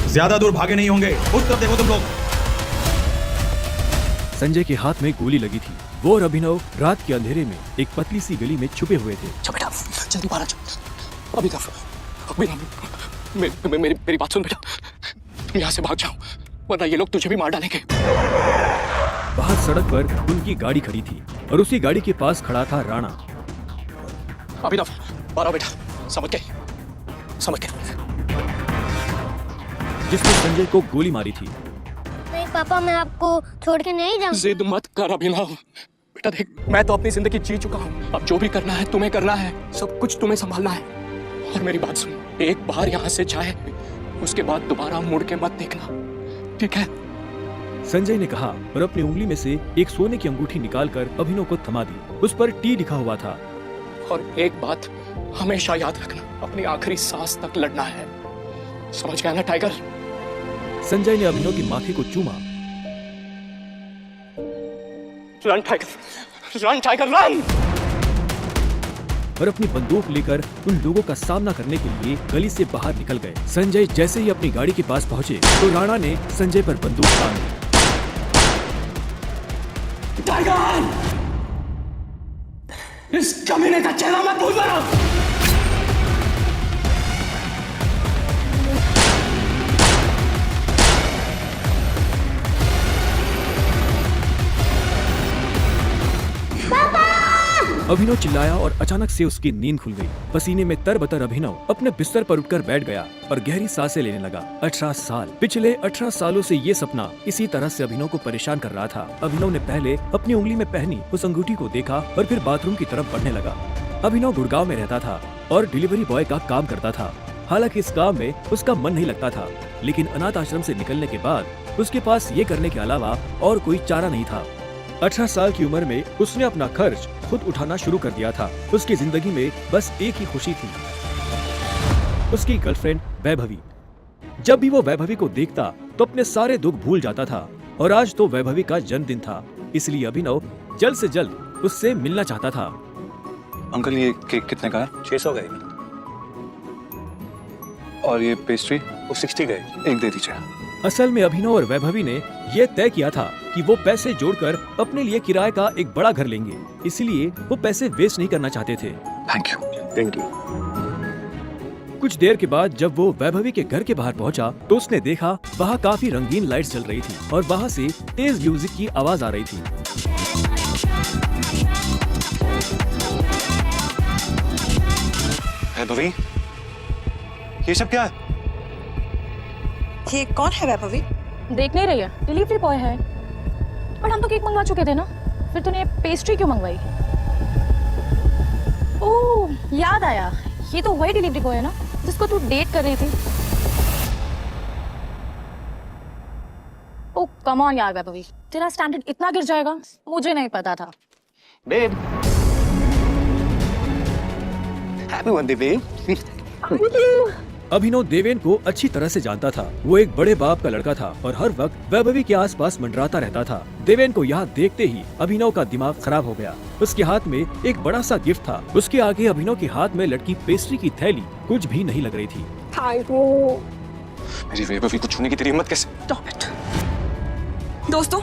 ज्यादा दूर भागे नहीं होंगे, उस तरफ देखो तुम लोग। संजय के हाथ में गोली लगी थी। वो और अभिनव रात के अंधेरे में एक पतली सी गली में छुपे हुए थे। बेटा जल्दी बाहर आ जाओ। अभी मेरी बात सुन बेटा, यहाँ से भाग जाओ वरना ये लोग तुझे भी मार डालेंगे। बाहर सड़क पर उनकी गाड़ी खड़ी थी और उसी गाड़ी के पास खड़ा था राणा। अभिनव बाहर आओ बेटा, समझ गए जिसने संजय को गोली मारी थी। नहीं पापा, मैं आपको छोड़ के नहीं जाऊंगा। जिद मत कर अभिनव। बेटा देख, मैं तो अपनी जिंदगी जी चुका हूँ, अब जो भी करना है तुम्हें करना है, सब कुछ तुम्हें संभालना है। और मेरी बात सुन, एक बार यहाँ से जाए उसके बाद दोबारा मुड़ के मत देखना, ठीक है? संजय ने कहा और अपनी उंगली में से एक सोने की अंगूठी निकालकर अभिनव को थमा दी। उस पर टी लिखा हुआ था। और एक बात हमेशा याद रखना, अपनी आखिरी सांस तक लड़ना है, समझ गया ना टाइगर? संजय ने अभिनव की माथे को चूमा। Run tiger run! और अपनी बंदूक लेकर उन लोगों का सामना करने के लिए गली से बाहर निकल गए। संजय जैसे ही अपनी गाड़ी के पास पहुंचे तो राणा ने संजय पर बंदूक तान दी। टाइगर! इस कमीने का चेहरा मत भूलना! अभिनव चिल्लाया और अचानक से उसकी नींद खुल गई। पसीने में तरबतर अभिनव अपने बिस्तर पर उठकर बैठ गया और गहरी सांसें लेने लगा। 18 साल, पिछले 18 सालों से ये सपना इसी तरह से अभिनव को परेशान कर रहा था। अभिनव ने पहले अपनी उंगली में पहनी उस अंगूठी को देखा और फिर बाथरूम की तरफ बढ़ने लगा। अभिनव गुड़गांव में रहता था और डिलीवरी बॉय का काम करता था। हालांकि इस काम में उसका मन नहीं लगता था, लेकिन अनाथ आश्रम से निकलने के बाद उसके पास ये करने के अलावा और कोई चारा नहीं था। 18 साल की उम्र में उसने अपना खर्च खुद उठाना शुरू कर दिया था। उसकी जिंदगी में बस एक ही खुशी थी, उसकी गर्लफ्रेंड वैभवी। जब भी वो वैभवी को देखता तो अपने सारे दुख भूल जाता था और आज तो वैभवी का जन्मदिन था, इसलिए अभिनव जल्द से जल्द उससे मिलना चाहता था। अंकल ये केक कितने का है? 600 गए और ये पेस्ट्री? वो 60 गए। एक दे दीजिए। असल में अभिनव और वैभवी ने यह तय किया था कि वो पैसे जोड़कर अपने लिए किराए का एक बड़ा घर लेंगे, इसलिए वो पैसे वेस्ट नहीं करना चाहते थे। Thank you. कुछ देर के बाद जब वो वैभवी के घर के बाहर पहुंचा तो उसने देखा वहाँ काफी रंगीन लाइट्स जल रही थी और वहाँ से तेज म्यूजिक की आवाज आ रही थी। वैभवी, ये सब क्या है? ये कौन है वैभवी? देख नहीं रही है, डिलीवरी बॉय है। पर हम तो केक मंगवा चुके थे ना, फिर तूने पेस्ट्री क्यों मंगवाई? ओह याद आया, ये तो वही डिलीवरी बॉय है ना जिसको तू डेट कर रही थी। ओह कम ऑन यार वैभवी, तेरा स्टैंडर्ड इतना गिर जाएगा मुझे नहीं पता था। Babe, happy birthday babe. Abhinav Deven को अच्छी तरह से जानता था। वो एक बड़े बाप का लड़का था और हर वक्त वैभवी के आसपास मंडराता रहता था। देवेन को यहाँ देखते ही अभिनव का दिमाग खराब हो गया। उसके हाथ में एक बड़ा सा गिफ्ट था, उसके आगे अभिनव के हाथ में लटकी पेस्ट्री की थैली कुछ भी नहीं लग रही थी। मेरी वैभवी को छूने की तेरी हिम्मत कैसे? दोस्तों,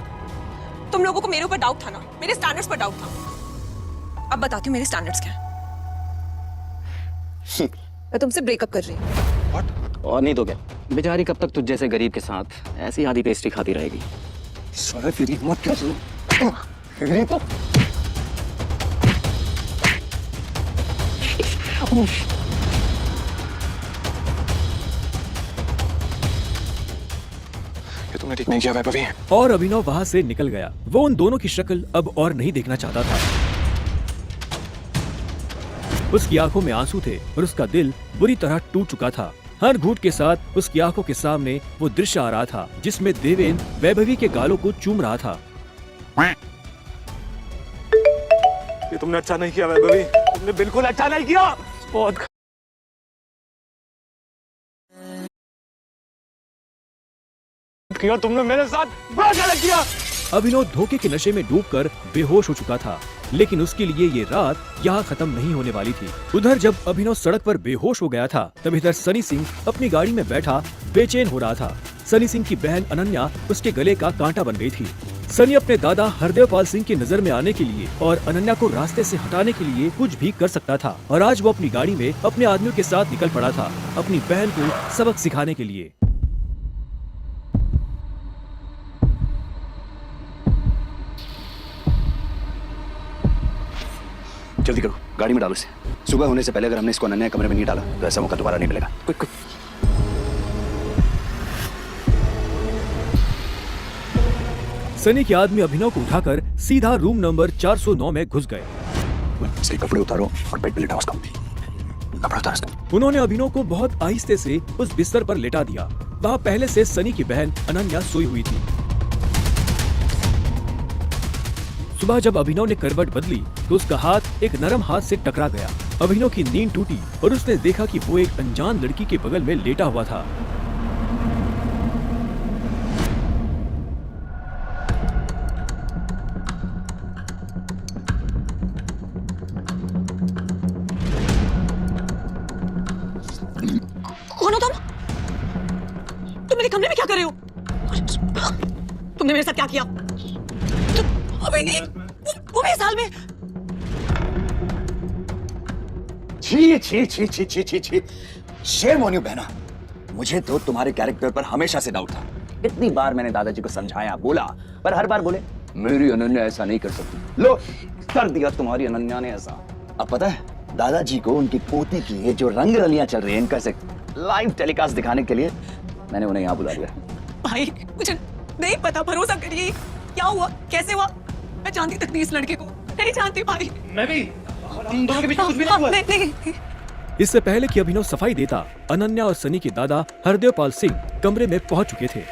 तुम लोगों को मेरे ऊपर डाउट था ना, मेरे स्टैंडर्ड्स पर डाउट था। अब बताती हूँ मेरे स्टैंडर्ड्स क्या हैं। मैं तुमसे ब्रेकअप कर रही हूँ। और नहीं तो क्या, बेचारी कब तक तुझ जैसे गरीब के साथ ऐसी आधी पेस्ट्री खाती रहेगी? साला तेरी हिम्मत कैसे? तो ये तुमने ठीक नहीं किया वैभवी। और अभिनव वहाँ से निकल गया। वो उन दोनों की शक्ल अब और नहीं देखना चाहता था। उसकी आंखों में आंसू थे और उसका दिल बुरी तरह टूट चुका था। हर घूंट के साथ उसकी आंखों के सामने वो दृश्य आ रहा था जिसमें देवेन वैभवी के गालों को चूम रहा था। ये तुमने अच्छा नहीं किया वैभवी, तुमने बिल्कुल अच्छा नहीं किया। बहुत किया तुमने मेरे साथ, बहुत गलत किया। अभिनव धोखे के नशे में डूबकर बेहोश हो चुका था, लेकिन उसके लिए ये रात यहाँ खत्म नहीं होने वाली थी। उधर जब अभिनव सड़क पर बेहोश हो गया था, तब इधर सनी सिंह अपनी गाड़ी में बैठा बेचैन हो रहा था। सनी सिंह की बहन अनन्या उसके गले का कांटा बन गई थी। सनी अपने दादा हरदेवपाल सिंह की नजर में आने के लिए और अनन्या को रास्ते से हटाने के लिए कुछ भी कर सकता था और आज वो अपनी गाड़ी में अपने आदमियों के साथ निकल पड़ा था अपनी बहन को सबक सिखाने के लिए। जल्दी करो, गाड़ी में डालो इसे। सुबह होने से पहले अगर हमने इसको अनन्या कमरे में नहीं डाला तो ऐसा मौका दोबारा नहीं मिलेगा। Quick quick. सनी के आदमी अभिनव को उठाकर सीधा रूम नंबर 409 में घुस गए। इसके कपड़े उतारो और बेड पे लिटाओ उसको। कपड़ा उतारो इसका। उन्होंने अभिनव को बहुत आहिस्ते से उस बिस्तर पर लेटा दिया। वहाँ पहले से सनी की बहन अनन्या सोई हुई थी। सुबह जब अभिनव ने करवट बदली तो उसका हाथ एक नरम हाथ से टकरा गया। अभिनव की नींद टूटी और उसने देखा कि वो एक अनजान लड़की के बगल में लेटा हुआ था। कौन हो तुम? तुम मेरे कमरे में क्या कर रहे हो? तुमने मेरे साथ क्या किया? अबे नहीं, वो मेरे साल में। छी छी छी छी छी छी छी। शेम ऑन यू बहना। मुझे तो तुम्हारे कैरेक्टर पर हमेशा से डाउट था। इतनी बार मैंने दादाजी को समझाया, बोला, पर हर बार बोले मेरी अनन्या ऐसा नहीं कर सकती। लो, कर दिया तुम्हारी अनन्या ने ऐसा। अब पता है दादाजी को उनकी पोती की ये जो रंग रलियां चल रही है इनका से लाइव टेलीकास्ट दिखाने के लिए मैंने उन्हें यहाँ बुला लिया। भाई मुझे नहीं पता, भरोसा करिए। क्या हुआ, कैसे हुआ? मैं जानती तक नहीं इस लड़के को, नहीं जानती भाई। मैं भी। तुम दोनों के बीच में कुछ भी नहीं हुआ। नहीं। इससे पहले कि अभिनव सफाई देता, अनन्या और सनी के दादा हरदेवपाल सिंह कमरे में पहुंच चुके थे।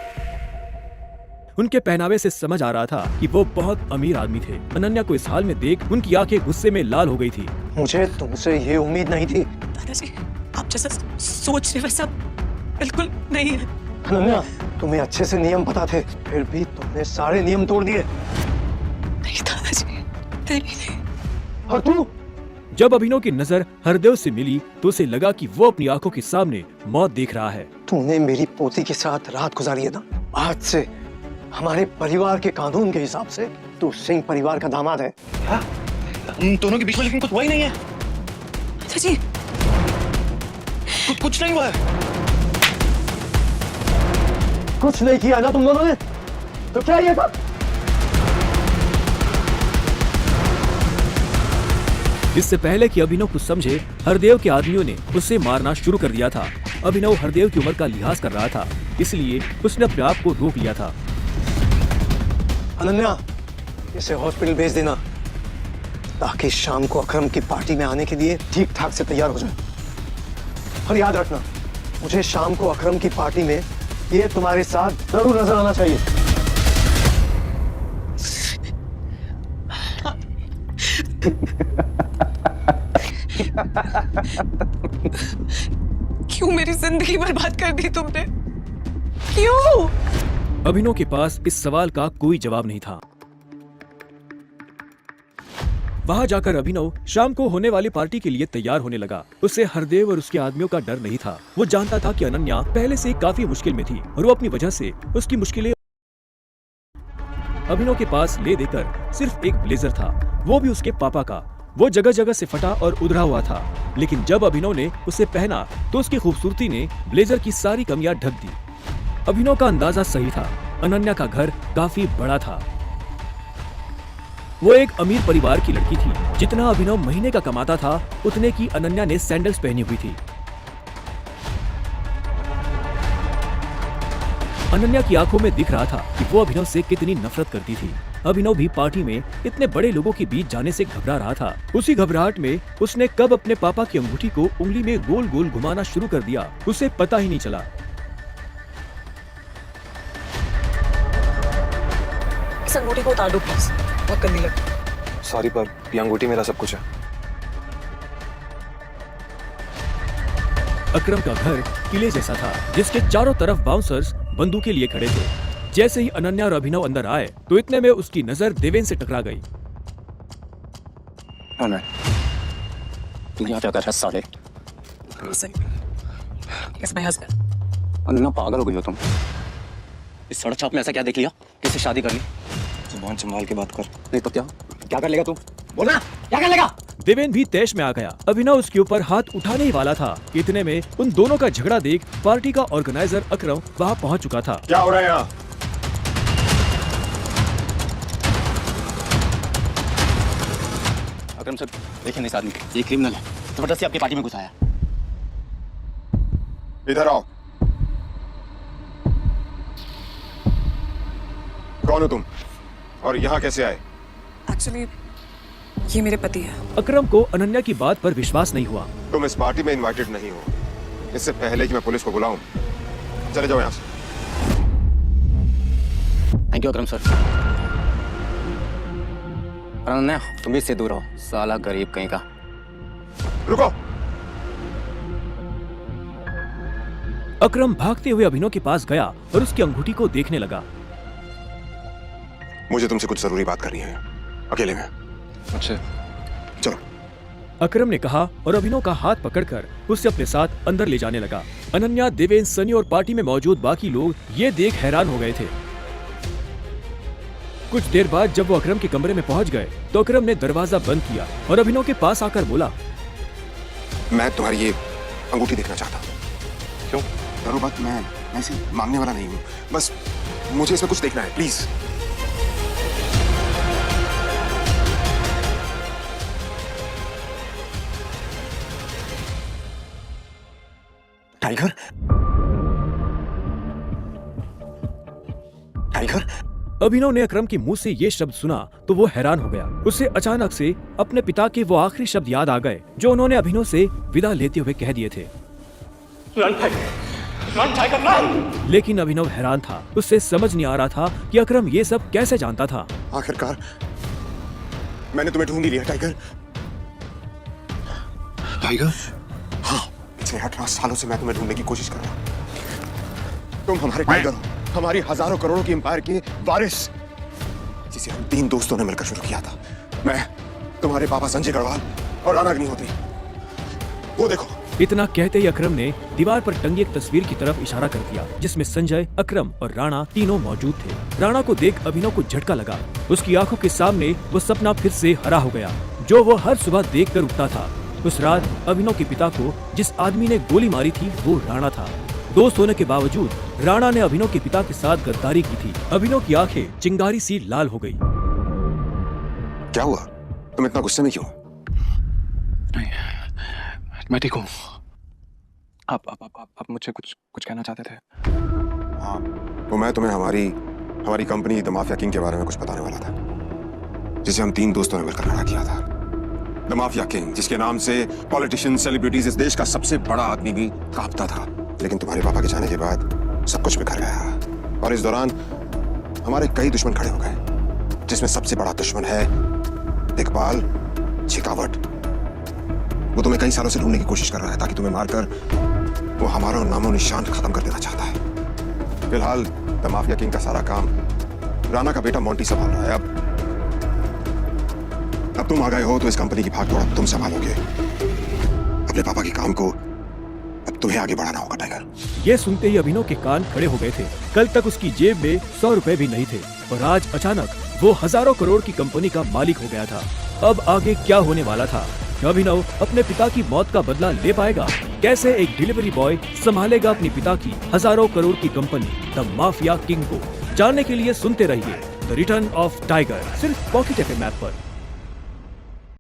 उनके पहनावे से समझ आ रहा था कि वो बहुत अमीर आदमी थे। अनन्या को इस हाल में देख उनकी आंखें गुस्से में लाल हो गई थी। मुझे तुमसे ये उम्मीद नहीं थी। दादाजी, आप जैसा सोच रहे वैसा बिल्कुल नहीं है। अनन्या, तुम्हें अच्छे से नियम पता थे, फिर भी तुमने सारे नियम तोड़ दिए। नहीं दादाजी, नहीं। और तू? जब अभिनव की नजर हरदेव से मिली तो उसे लगा कि वो अपनी आंखों के सामने मौत देख रहा है। तूने मेरी पोती के साथ रात गुजारी है ना? आज से हमारे परिवार के कानून के हिसाब से तू सिंह परिवार का दामाद है। उन दोनों के बीच में लेकिन कुछ हुआ ही नहीं है। दादाजी, कुछ नहीं हुआ है। कुछ नहीं किया ना तुम दोनों ने? तो क्या ये था? इससे पहले कि अभिनव कुछ समझे, हरदेव के आदमियों ने उसे मारना शुरू कर दिया था। अभिनव हरदेव की उम्र का लिहाज कर रहा था, इसलिए उसने अपने आप को रोक लिया था। अनन्या, इसे हॉस्पिटल भेज देना ताकि शाम को अकरम की पार्टी में आने के लिए ठीक ठाक से तैयार हो जाए। और याद रखना, मुझे शाम को अकरम की पार्टी में ये तुम्हारे साथ जरूर नजर आना चाहिए। क्यों मेरी जिंदगी बर्बाद कर दी तुमने? क्यों? अभिनव के पास इस सवाल का कोई जवाब नहीं था। वहां जाकर अभिनव शाम को होने वाली पार्टी के लिए तैयार होने लगा। उसे हरदेव और उसके आदमियों का डर नहीं था। वो जानता था कि अनन्या पहले से काफी मुश्किल में थी और वो अपनी वजह से उसकी मुश्किलें अभिनव के पास ले देकर सिर्फ एक ब्लेजर था, वो भी उसके पापा का। वो जगह जगह से फटा और उधरा हुआ था, लेकिन जब अभिनव ने उसे पहना तो उसकी खूबसूरती ने ब्लेजर की सारी कमियां ढक दी। अभिनव का अंदाजा सही था, अनन्या का घर काफी बड़ा था। वो एक अमीर परिवार की लड़की थी। जितना अभिनव महीने का कमाता था उतने की अनन्या ने सैंडल्स पहनी हुई थी। अनन्या की आंखों में दिख रहा था कि वो अभिनव से कितनी नफरत करती थी। अभिनव भी पार्टी में इतने बड़े लोगों के बीच जाने से घबरा रहा था। उसी घबराहट में उसने कब अपने पापा की अंगूठी को उंगली में गोल गोल घुमाना शुरू कर दिया, उसे पता ही नहीं चला। इस अंगूठी को उतार दो प्लीज, बहुत गंदी लगी। सॉरी, पर ये अंगूठी मेरा सब कुछ है। अकरम का घर किले जैसा था, जिसके चारों तरफ बाउंसर्स बंदूकें लिए खड़े थे। जैसे ही अनन्या और अभिनव अंदर आए तो इतने में उसकी नजर देवेन से टकरा गई। तू यहाँ क्या कर रहा है साले? Yes, my husband. अन्ना पागल हो गई हो तुम। इस सड़क छाप में ऐसा क्या देख लिया? किससे शादी कर ली? जुबान संभाल के बात कर। नहीं तो क्या कर लेगा तू? बोलना, क्या कर लेगा? देवेन भी तैश में आ गया। अभिनव उसके ऊपर हाथ उठाने ही वाला था। इतने में उन दोनों का झगड़ा देख पार्टी का ऑर्गेनाइजर अकरम वहाँ पहुँच चुका था। क्या हो रहा है यहाँ? अकरम सर, देखिए इस आदमी को, ये क्रिमिनल है, जबरदस्ती आपकी पार्टी में घुसाया। इधर आओ। कौन हो तुम और यहाँ कैसे आए? एक्चुअली ये मेरे पति है। अकरम को अनन्या की बात पर विश्वास नहीं हुआ। तुम इस पार्टी में इनवाइटेड नहीं हो। इससे पहले कि मैं पुलिस को बुलाऊं, चले जाओ यहाँ से। Thank you Akram sir. Ananya, तुम भी इससे दूर रहो, साला गरीब कहीं का। रुको। अकरम भागते हुए अभिनव के पास गया और उसकी अंगूठी को देखने लगा। मुझे तुमसे कुछ जरूरी बात करनी है, अकेले में। अच्छा, चलो। अकरम ने कहा और अभिनव का हाथ पकड़कर उसे अपने साथ अंदर ले जाने लगा। अनन्या, देवेन, सनी और पार्टी में मौजूद बाकी लोग ये देख हैरान हो गए थे। कुछ देर बाद जब वो अकरम के कमरे में पहुंच गए तो अकरम ने दरवाजा बंद किया और अभिनव के पास आकर बोला, मैं तुम्हारी ये अंगूठी देखना चाहता हूँ। क्यों? डरो मत, मैं ऐसे मांगने वाला नहीं हूँ। बस मुझे इसमें कुछ देखना है, प्लीज। टाइगर? टाइगर? अभिनव ने अकरम के मुंह से ये शब्द सुना तो वो हैरान हो गया। उसे अचानक से अपने पिता के वो आखिरी शब्द याद आ गए जो उन्होंने अभिनव से विदा लेते हुए कह दिए थे। लेकिन अभिनव हैरान था। उससे समझ नहीं आ रहा था कि अकरम ये सब कैसे जानता था। आखिरकार मैंने तुम्हें ढूंढ ही लिया, टाइगर। टाइगर? हाँ, पिछले 18 सालों से मैं तुम्हें ढूंढने की कोशिश कर रहा हूँ। तुम हमारे टाइगर हो, हमारी हजारों करोड़ों की एम्पायर के वारिस, जिसे हम 3 दोस्तों ने मिलकर शुरू किया था। मैं, तुम्हारे पापा संजय गढ़वाल और राणा अग्निहोत्री। वो देखो। इतना कहते ही अकरम ने दीवार पर टंगी एक तस्वीर की तरफ इशारा कर दिया जिसमें संजय, अकरम और राणा तीनों मौजूद थे। राणा को देख अभिनव को झटका लगा। उसकी आंखों के सामने वो सपना फिर से हरा हो गया जो वो हर सुबह देख कर उठता था। उस रात अभिनव के पिता को जिस आदमी ने गोली मारी थी वो राणा था। दोस्त होने के बावजूद राणा ने अभिनव के पिता के साथ गद्दारी की थी। अभिनव की आंखें चिंगारी सी लाल हो गई। क्या हुआ? तुम इतना गुस्से में क्यों? नहीं, मैं ठीक हूँ। आप मुझसे कुछ कहना चाहते थे? हाँ, तो मैं तुम्हें हमारी कंपनी द माफिया किंग के बारे में कुछ बताने वाला था, जिसे हम 3 दोस्तों ने मिलकर खड़ा किया था। द माफिया किंग, जिसके नाम से पॉलिटिशियन, सेलिब्रिटीज, इस देश का सबसे बड़ा आदमी भी कांपता था। लेकिन तुम्हारे पापा के जाने के बाद सब कुछ बिखर गया और इस दौरान हमारे कई दुश्मन खड़े हो गए, जिसमें सबसे बड़ा दुश्मन है इकबाल शेखावत। वो तुम्हें कई सालों से ढूंढने की कोशिश कर रहा है ताकि तुम्हें मारकर वो हमारा नामो निशान खत्म कर देना चाहता है। फिलहाल द माफिया किंग का सारा काम राणा का बेटा मोंटी संभाल रहा है। अब तुम आ गए हो तो इस कंपनी की भागदौड़ अब तुम संभालोगे। अपने पापा के काम को अब तुम्हें आगे बढ़ाना होगा, टाइगर। ये सुनते ही अभिनव के कान खड़े हो गए थे। कल तक उसकी जेब में 100 रुपए भी नहीं थे और आज अचानक वो हजारों करोड़ की कंपनी का मालिक हो गया था। अब आगे क्या होने वाला था? अभिनव अपने पिता की मौत का बदला ले पाएगा? कैसे एक डिलीवरी बॉय संभालेगा अपने पिता की हजारों करोड़ की कंपनी द माफिया किंग को? जानने के लिए सुनते रहिए द रिटर्न ऑफ टाइगर, सिर्फ पॉकेट एफएम ऐप पर।